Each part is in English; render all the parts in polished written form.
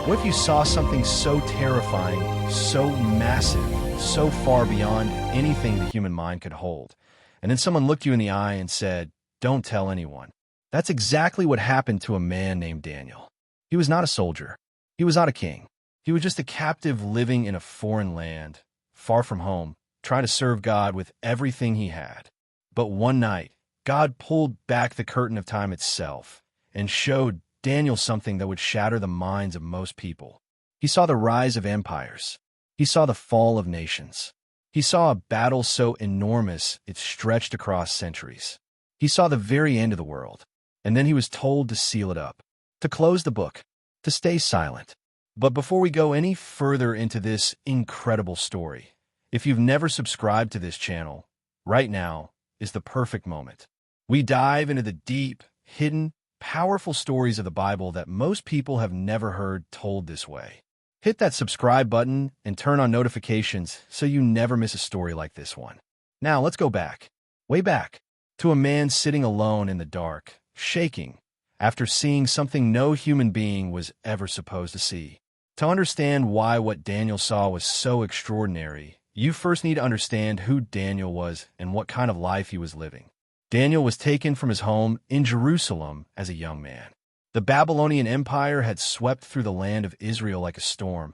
What if you saw something so terrifying, so massive, so far beyond anything the human mind could hold, and then someone looked you in the eye and said, "Don't tell anyone"? That's exactly what happened to a man named Daniel. He was not a soldier. He was not a king. He was just a captive living in a foreign land, far from home, trying to serve God with everything he had. But one night, God pulled back the curtain of time itself and showed Daniel something that would shatter the minds of most people. He saw the rise of empires. He saw the fall of nations. He saw a battle so enormous it stretched across centuries. He saw the very end of the world, and then he was told to seal it up, to close the book, to stay silent. But before we go any further into this incredible story, if you've never subscribed to this channel, right now is the perfect moment. We dive into the deep, hidden, powerful stories of the Bible that most people have never heard told this way. Hit that subscribe button and turn on notifications so you never miss a story like this one. Now let's go back, way back, to a man sitting alone in the dark, shaking, after seeing something no human being was ever supposed to see. To understand why what Daniel saw was so extraordinary, you first need to understand who Daniel was and what kind of life he was living. Daniel was taken from his home in Jerusalem as a young man. The Babylonian Empire had swept through the land of Israel like a storm,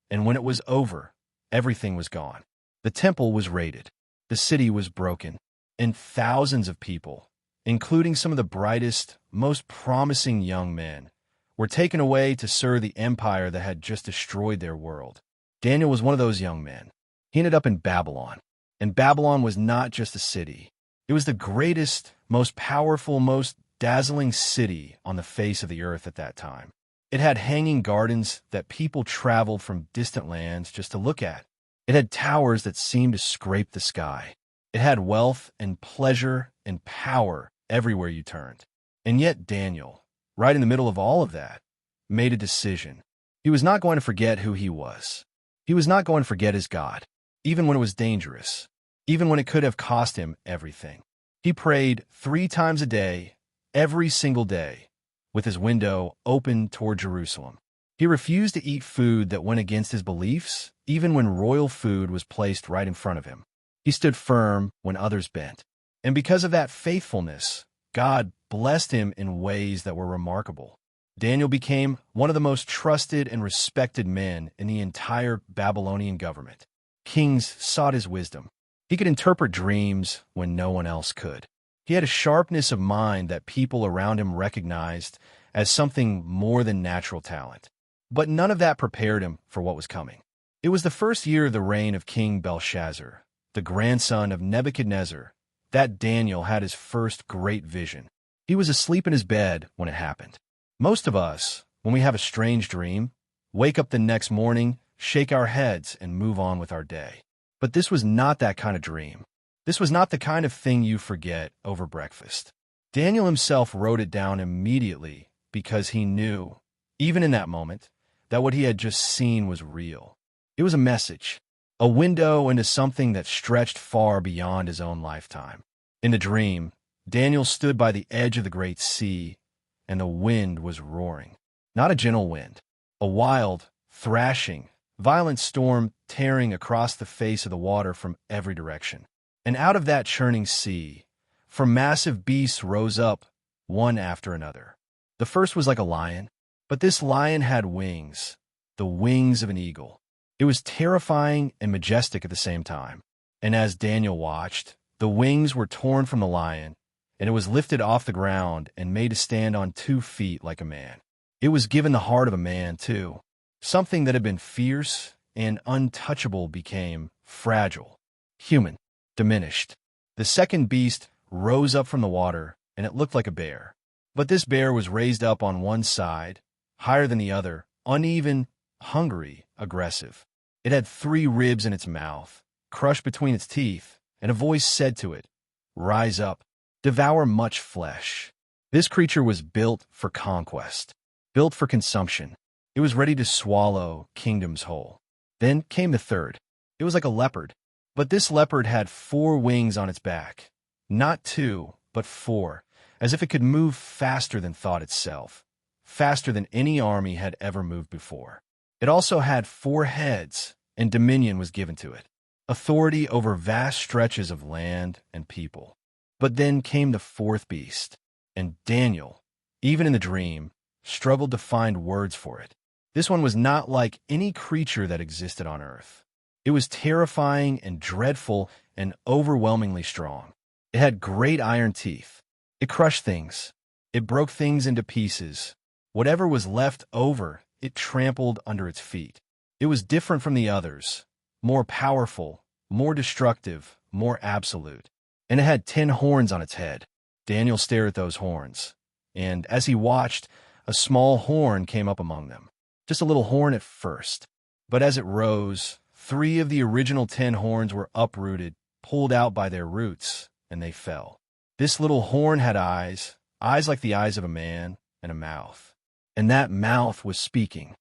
and when it was over, everything was gone. The temple was raided, the city was broken, and thousands of people, including some of the brightest, most promising young men, were taken away to serve the empire that had just destroyed their world. Daniel was one of those young men. He ended up in Babylon, and Babylon was not just a city. It was the greatest, most powerful, most dazzling city on the face of the earth at that time. It had hanging gardens that people traveled from distant lands just to look at. It had towers that seemed to scrape the sky. It had wealth and pleasure and power everywhere you turned. And yet Daniel, right in the middle of all of that, made a decision. He was not going to forget who he was. He was not going to forget his God, even when it was dangerous, even when it could have cost him everything. He prayed 3 times a day, every single day, with his window open toward Jerusalem. He refused to eat food that went against his beliefs, even when royal food was placed right in front of him. He stood firm when others bent. And because of that faithfulness, God blessed him in ways that were remarkable. Daniel became one of the most trusted and respected men in the entire Babylonian government. Kings sought his wisdom. He could interpret dreams when no one else could. He had a sharpness of mind that people around him recognized as something more than natural talent. But none of that prepared him for what was coming. It was the first year of the reign of King Belshazzar, the grandson of Nebuchadnezzar, that Daniel had his first great vision. He was asleep in his bed when it happened. Most of us, when we have a strange dream, wake up the next morning, shake our heads, and move on with our day. But this was not that kind of dream. This was not the kind of thing you forget over breakfast. Daniel himself wrote it down immediately because he knew, even in that moment, that what he had just seen was real. It was a message, a window into something that stretched far beyond his own lifetime. In the dream, Daniel stood by the edge of the great sea, and the wind was roaring. Not a gentle wind, a wild, thrashing, violent storm tearing across the face of the water from every direction. And out of that churning sea, from massive beasts rose up, one after another. The first was like a lion, but this lion had wings, the wings of an eagle. It was terrifying and majestic at the same time. And as Daniel watched, the wings were torn from the lion, and it was lifted off the ground and made to stand on 2 feet like a man. It was given the heart of a man, too. Something that had been fierce and untouchable became fragile, human, diminished. The second beast rose up from the water, and it looked like a bear. But this bear was raised up on one side, higher than the other, uneven, hungry, aggressive. It had 3 ribs in its mouth, crushed between its teeth, and a voice said to it, "Rise up, devour much flesh." This creature was built for conquest, built for consumption. It was ready to swallow kingdoms whole. Then came the third. It was like a leopard, but this leopard had 4 wings on its back. Not 2, but 4, as if it could move faster than thought itself. faster than any army had ever moved before. It also had 4 heads, and dominion was given to it, authority over vast stretches of land and people. But then came the 4th beast, and Daniel, even in the dream, struggled to find words for it. This one was not like any creature that existed on earth. It was terrifying and dreadful and overwhelmingly strong. It had great iron teeth. It crushed things. It broke things into pieces. Whatever was left over, it trampled under its feet. It was different from the others, more powerful, more destructive, more absolute. And it had 10 horns on its head. Daniel stared at those horns, and as he watched, a small horn came up among them. Just a little horn at first. But as it rose, 3 of the original 10 horns were uprooted, pulled out by their roots, and they fell. This little horn had eyes like the eyes of a man, and a mouth. And that mouth was speaking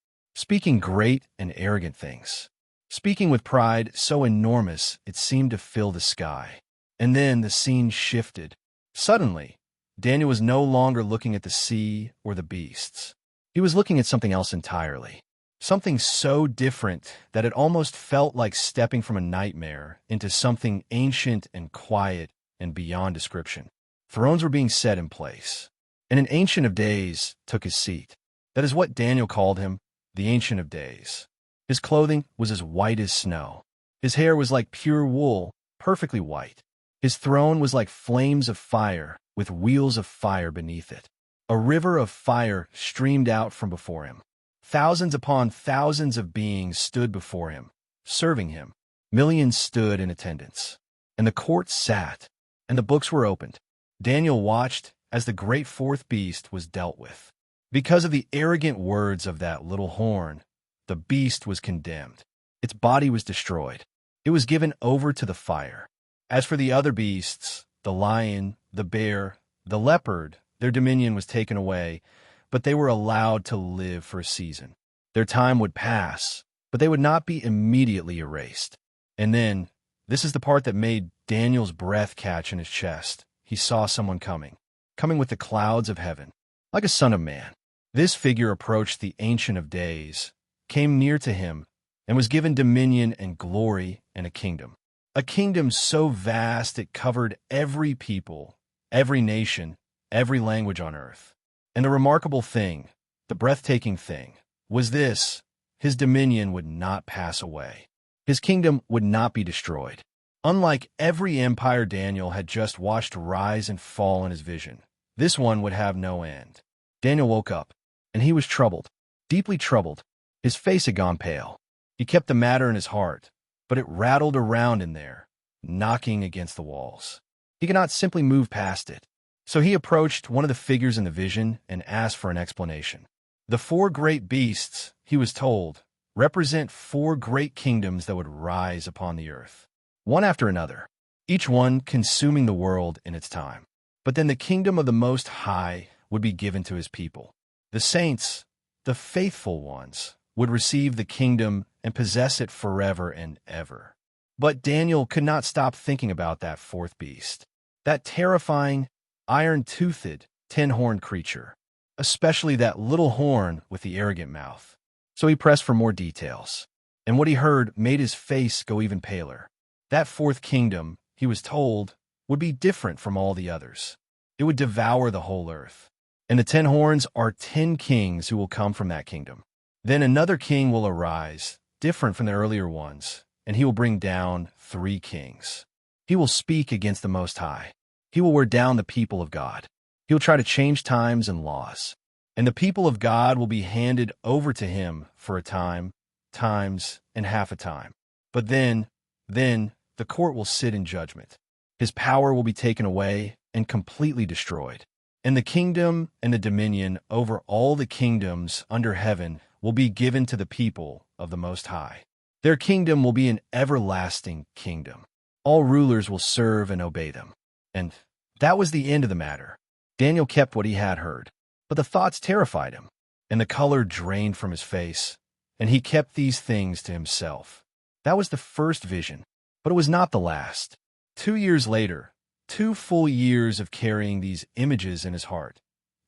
great and arrogant things. Speaking with pride so enormous it seemed to fill the sky. And then the scene shifted. Suddenly, Daniel was no longer looking at the sea or the beasts. He was looking at something else entirely. Something so different that it almost felt like stepping from a nightmare into something ancient and quiet and beyond description. Thrones were being set in place, and an Ancient of Days took his seat. That is what Daniel called him, the Ancient of Days. His clothing was as white as snow. His hair was like pure wool, perfectly white. His throne was like flames of fire, with wheels of fire beneath it. A river of fire streamed out from before him. Thousands upon thousands of beings stood before him, serving him. Millions stood in attendance. And the court sat, and the books were opened. Daniel watched as the great 4th beast was dealt with. Because of the arrogant words of that little horn, the beast was condemned. Its body was destroyed. It was given over to the fire. As for the other beasts, the lion, the bear, the leopard, their dominion was taken away, but they were allowed to live for a season. Their time would pass, but they would not be immediately erased. And then, this is the part that made Daniel's breath catch in his chest. He saw someone coming with the clouds of heaven, like a son of man. This figure approached the Ancient of Days, came near to him, and was given dominion and glory and a kingdom so vast it covered every people, every nation, every language on earth. And the remarkable thing, the breathtaking thing, was this: his dominion would not pass away. His kingdom would not be destroyed. Unlike every empire Daniel had just watched rise and fall in his vision, this one would have no end. Daniel woke up, and he was troubled, deeply troubled. His face had gone pale. He kept the matter in his heart, but it rattled around in there, knocking against the walls. He could not simply move past it. So he approached one of the figures in the vision and asked for an explanation. The 4 great beasts, he was told, represent 4 great kingdoms that would rise upon the earth, one after another, each one consuming the world in its time. But then the kingdom of the Most High would be given to his people. The saints, the faithful ones, would receive the kingdom and possess it forever and ever. But Daniel could not stop thinking about that 4th beast, that terrifying, iron-toothed, 10-horned creature, especially that little horn with the arrogant mouth. So he pressed for more details, and what he heard made his face go even paler. That 4th kingdom, he was told, would be different from all the others. It would devour the whole earth. And the 10 horns are 10 kings who will come from that kingdom. Then another king will arise, different from the earlier ones, and he will bring down 3 kings. He will speak against the Most High. He will wear down the people of God. He will try to change times and laws. And the people of God will be handed over to him for a time, times, and half a time. But then, the court will sit in judgment. His power will be taken away and completely destroyed. And the kingdom and the dominion over all the kingdoms under heaven will be given to the people of the Most High. Their kingdom will be an everlasting kingdom. All rulers will serve and obey them. And that was the end of the matter. Daniel kept what he had heard, but the thoughts terrified him, and the color drained from his face, and he kept these things to himself. That was the first vision, but it was not the last. 2 years later, 2 full years of carrying these images in his heart,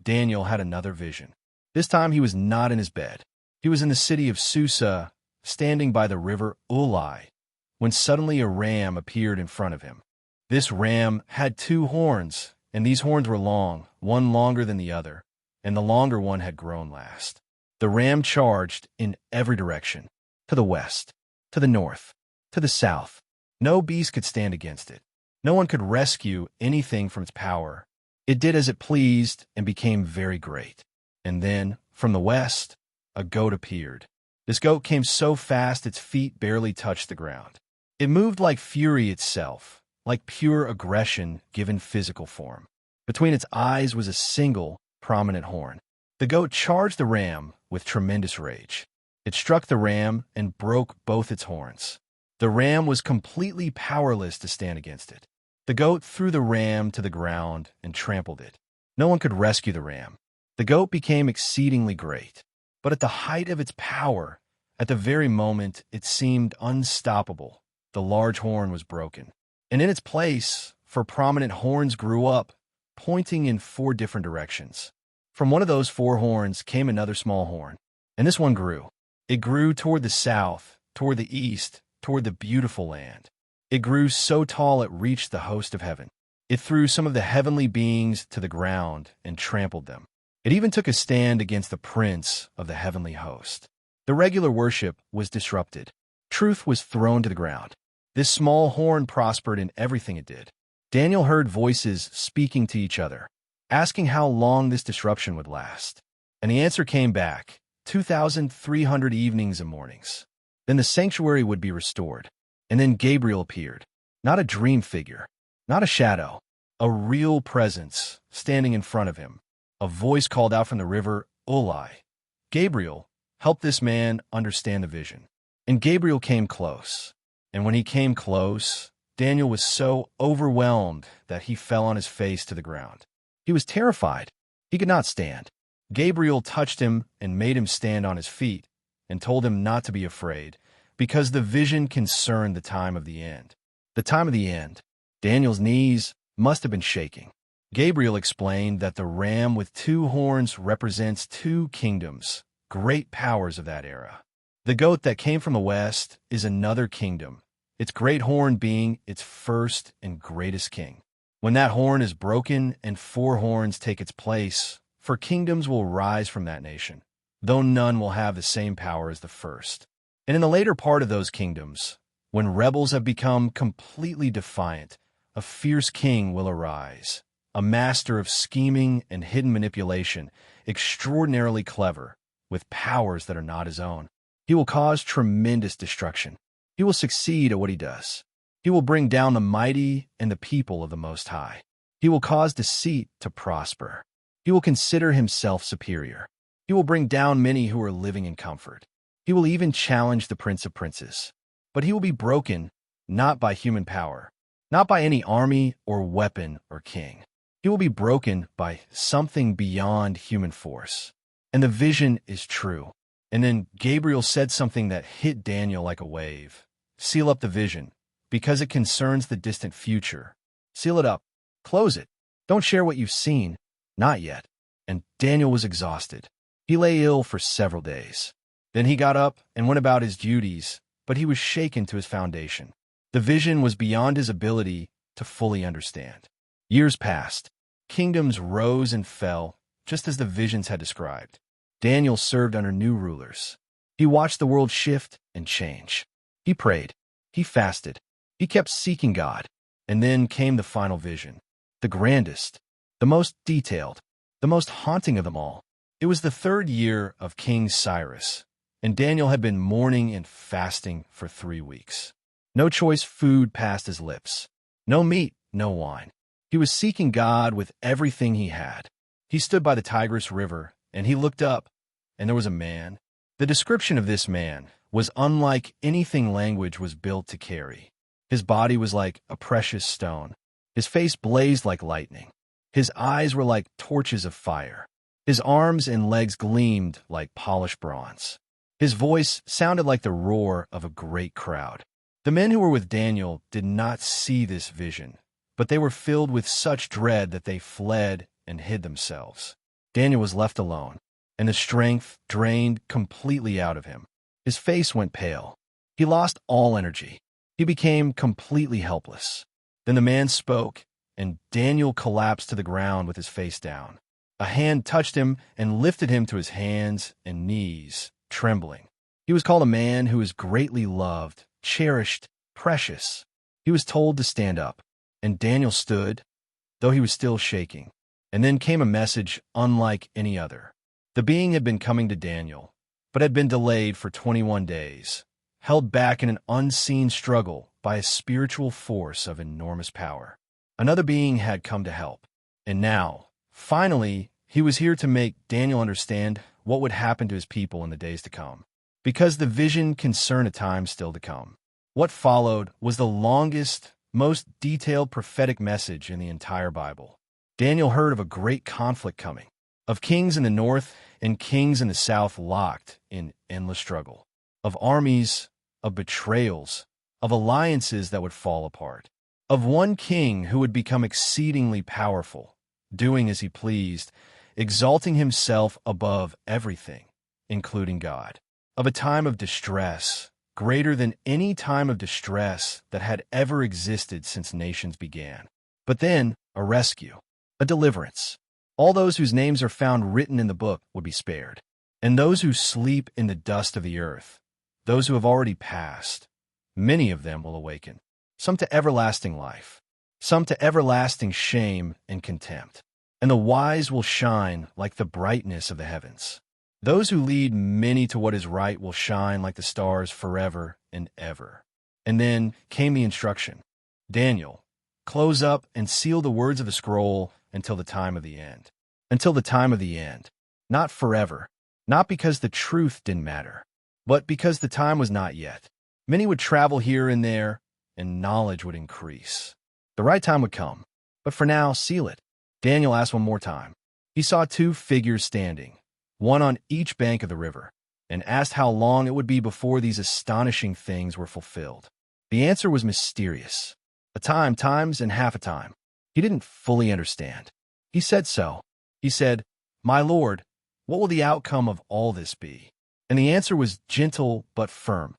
Daniel had another vision. This time he was not in his bed. He was in the city of Susa, standing by the river Ulai, when suddenly a ram appeared in front of him. This ram had 2 horns, and these horns were long, one longer than the other, and the longer one had grown last. The ram charged in every direction, to the west, to the north, to the south. No beast could stand against it. No one could rescue anything from its power. It did as it pleased and became very great. And then, from the west, a goat appeared. This goat came so fast its feet barely touched the ground. It moved like fury itself, like pure aggression given physical form. Between its eyes was a single, prominent horn. The goat charged the ram with tremendous rage. It struck the ram and broke both its horns. The ram was completely powerless to stand against it. The goat threw the ram to the ground and trampled it. No one could rescue the ram. The goat became exceedingly great, but at the height of its power, at the very moment it seemed unstoppable, the large horn was broken. And in its place, 4 prominent horns grew up, pointing in 4 different directions. From one of those 4 horns came another small horn, and this one grew. It grew toward the south, toward the east, toward the beautiful land. It grew so tall it reached the host of heaven. It threw some of the heavenly beings to the ground and trampled them. It even took a stand against the prince of the heavenly host. The regular worship was disrupted. Truth was thrown to the ground. This small horn prospered in everything it did. Daniel heard voices speaking to each other, asking how long this disruption would last. And the answer came back, 2,300 evenings and mornings. Then the sanctuary would be restored. And then Gabriel appeared. Not a dream figure, not a shadow, a real presence standing in front of him. A voice called out from the river Ulai, "Gabriel, help this man understand the vision." And Gabriel came close. And when he came close, Daniel was so overwhelmed that he fell on his face to the ground. He was terrified. He could not stand. Gabriel touched him and made him stand on his feet and told him not to be afraid, because the vision concerned the time of the end. The time of the end. Daniel's knees must have been shaking. Gabriel explained that the ram with 2 horns represents 2 kingdoms, great powers of that era. The goat that came from the west is another kingdom, its great horn being its first and greatest king. When that horn is broken and 4 horns take its place, 4 kingdoms will rise from that nation, though none will have the same power as the first. And in the later part of those kingdoms, when rebels have become completely defiant, a fierce king will arise, a master of scheming and hidden manipulation, extraordinarily clever, with powers that are not his own. He will cause tremendous destruction. He will succeed at what he does. He will bring down the mighty and the people of the Most High. He will cause deceit to prosper. He will consider himself superior. He will bring down many who are living in comfort. He will even challenge the Prince of Princes. But he will be broken, not by human power, not by any army or weapon or king. He will be broken by something beyond human force. And the vision is true. And then Gabriel said something that hit Daniel like a wave. Seal up the vision, because it concerns the distant future. Seal it up. Close it. Don't share what you've seen. Not yet. And Daniel was exhausted. He lay ill for several days. Then he got up and went about his duties, but he was shaken to his foundation. The vision was beyond his ability to fully understand. Years passed. Kingdoms rose and fell, just as the visions had described. Daniel served under new rulers. He watched the world shift and change. He prayed. He fasted. He kept seeking God. And then came the final vision, the grandest, the most detailed, the most haunting of them all. It was the 3rd year of King Cyrus, and Daniel had been mourning and fasting for 3 weeks. No choice food passed his lips. No meat, no wine. He was seeking God with everything he had. He stood by the Tigris River, and he looked up, and there was a man. The description of this man was unlike anything language was built to carry. His body was like a precious stone. His face blazed like lightning. His eyes were like torches of fire. His arms and legs gleamed like polished bronze. His voice sounded like the roar of a great crowd. The men who were with Daniel did not see this vision, but they were filled with such dread that they fled and hid themselves. Daniel was left alone, and the strength drained completely out of him. His face went pale. He lost all energy. He became completely helpless. Then the man spoke, and Daniel collapsed to the ground with his face down. A hand touched him and lifted him to his hands and knees, trembling. He was called a man who is greatly loved, cherished, precious. He was told to stand up, and Daniel stood, though he was still shaking. And then came a message unlike any other. The being had been coming to Daniel, but had been delayed for 21 days, held back in an unseen struggle by a spiritual force of enormous power. Another being had come to help, and now, finally, he was here to make Daniel understand what would happen to his people in the days to come, because the vision concerned a time still to come. What followed was the longest, most detailed prophetic message in the entire Bible. Daniel heard of a great conflict coming, of kings in the north and kings in the south locked in endless struggle, of armies, of betrayals, of alliances that would fall apart, of one king who would become exceedingly powerful, doing as he pleased, exalting himself above everything, including God, of a time of distress, greater than any time of distress that had ever existed since nations began. But then, a rescue, a deliverance. All those whose names are found written in the book would be spared, and those who sleep in the dust of the earth, those who have already passed, many of them will awaken, some to everlasting life, some to everlasting shame and contempt. And the wise will shine like the brightness of the heavens. Those who lead many to what is right will shine like the stars forever and ever. And then came the instruction. Daniel, close up and seal the words of the scroll until the time of the end. Until the time of the end. Not forever. Not because the truth didn't matter, but because the time was not yet. Many would travel here and there, and knowledge would increase. The right time would come, but for now, seal it. Daniel asked one more time. He saw two figures standing, one on each bank of the river, and asked how long it would be before these astonishing things were fulfilled. The answer was mysterious. A time, times, and half a time. He didn't fully understand. He said so. He said, "My Lord, what will the outcome of all this be?" And the answer was gentle but firm.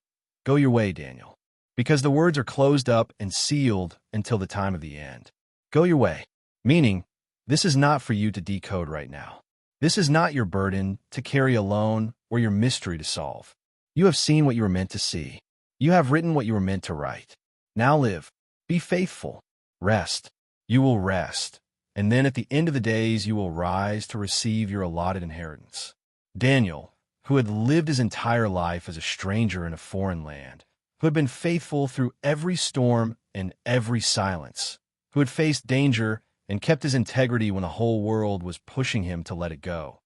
Go your way, Daniel, because the words are closed up and sealed until the time of the end. Go your way, meaning, this is not for you to decode right now. This is not your burden to carry alone or your mystery to solve. You have seen what you were meant to see. You have written what you were meant to write. Now live. Be faithful. Rest. You will rest. And then at the end of the days, you will rise to receive your allotted inheritance. Daniel, who had lived his entire life as a stranger in a foreign land, who had been faithful through every storm and every silence, who had faced danger and kept his integrity when the whole world was pushing him to let it go.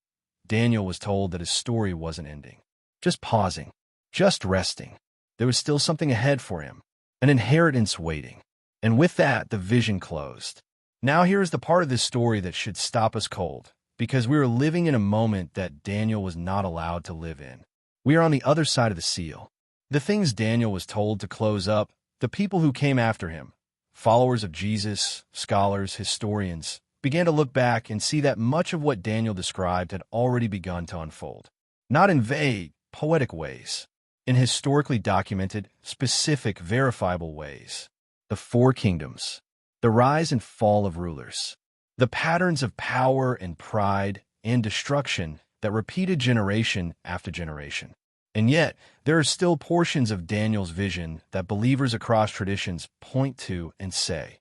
Daniel was told that his story wasn't ending, just pausing, just resting. There was still something ahead for him, an inheritance waiting. And with that, the vision closed. Now here is the part of this story that should stop us cold, because we are living in a moment that Daniel was not allowed to live in. We are on the other side of the seal. The things Daniel was told to close up, the people who came after him, followers of Jesus, scholars, historians, began to look back and see that much of what Daniel described had already begun to unfold. Not in vague, poetic ways, in historically documented, specific, verifiable ways. The four kingdoms, the rise and fall of rulers, the patterns of power and pride and destruction that repeated generation after generation. And yet, there are still portions of Daniel's vision that believers across traditions point to and say,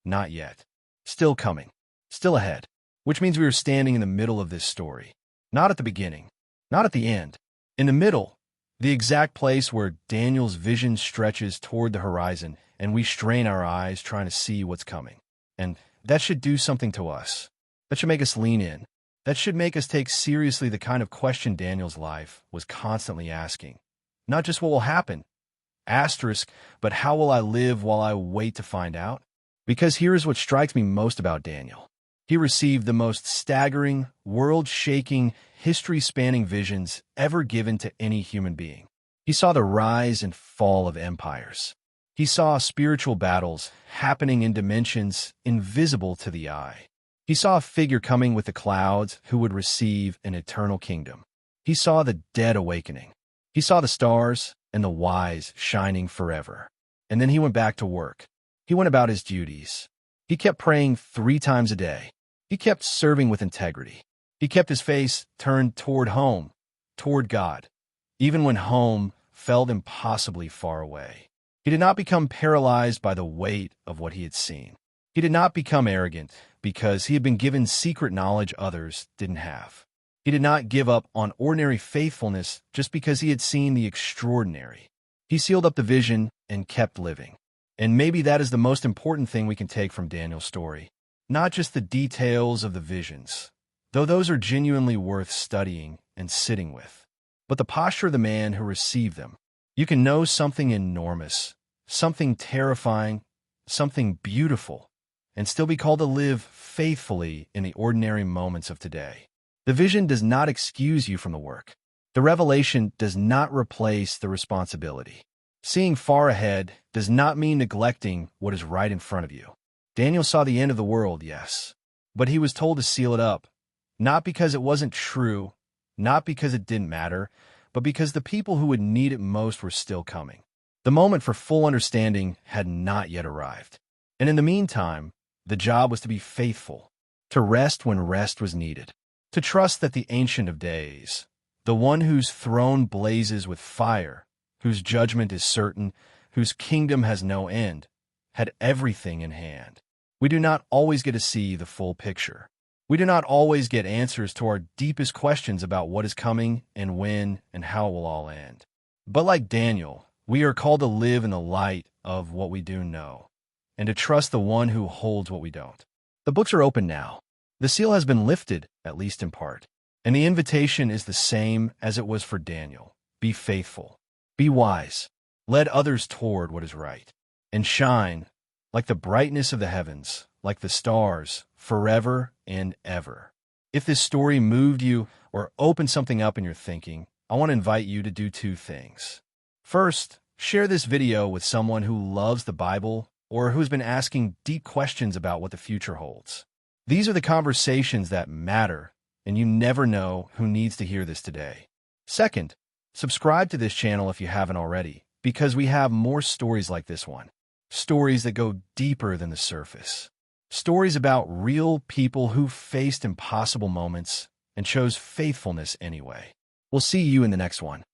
not yet, still coming, still ahead, which means we are standing in the middle of this story. Not at the beginning, not at the end. In the middle, the exact place where Daniel's vision stretches toward the horizon and we strain our eyes trying to see what's coming. And that should do something to us. That should make us lean in. That should make us take seriously the kind of question Daniel's life was constantly asking. Not just what will happen, but how will I live while I wait to find out? Because here is what strikes me most about Daniel. He received the most staggering, world-shaking, history-spanning visions ever given to any human being. He saw the rise and fall of empires. He saw spiritual battles happening in dimensions invisible to the eye. He He saw a figure coming with the clouds who would receive an eternal kingdom. He saw the dead awakening. He saw the stars and the wise shining forever. And then he went back to work. He went about his duties. He kept praying 3 times a day. He kept serving with integrity. He kept his face turned toward home, toward God, even when home felt impossibly far away. He did not become paralyzed by the weight of what he had seen. He did not become arrogant because he had been given secret knowledge others didn't have. He did not give up on ordinary faithfulness just because he had seen the extraordinary. He sealed up the vision and kept living. And maybe that is the most important thing we can take from Daniel's story. Not just the details of the visions, though those are genuinely worth studying and sitting with, but the posture of the man who received them. You can know something enormous, something terrifying, something beautiful, and still be called to live faithfully in the ordinary moments of today. The vision does not excuse you from the work. The revelation does not replace the responsibility. Seeing far ahead does not mean neglecting what is right in front of you. Daniel saw the end of the world, yes, but he was told to seal it up, not because it wasn't true, not because it didn't matter, but because the people who would need it most were still coming. The moment for full understanding had not yet arrived. And in the meantime, the job was to be faithful, to rest when rest was needed, to trust that the Ancient of Days, the one whose throne blazes with fire, whose judgment is certain, whose kingdom has no end, had everything in hand. We do not always get to see the full picture. We do not always get answers to our deepest questions about what is coming and when and how it will all end. But like Daniel, we are called to live in the light of what we do know, and to trust the one who holds what we don't. The books are open now. The seal has been lifted, at least in part, and the invitation is the same as it was for Daniel. Be faithful. Be wise. Lead others toward what is right, and shine like the brightness of the heavens, like the stars, forever and ever. If this story moved you or opened something up in your thinking, I want to invite you to do 2 things. First, share this video with someone who loves the Bible or who's been asking deep questions about what the future holds. These are the conversations that matter, and you never know who needs to hear this today. Second, subscribe to this channel if you haven't already, because we have more stories like this one. Stories that go deeper than the surface. Stories about real people who faced impossible moments and chose faithfulness anyway. We'll see you in the next one.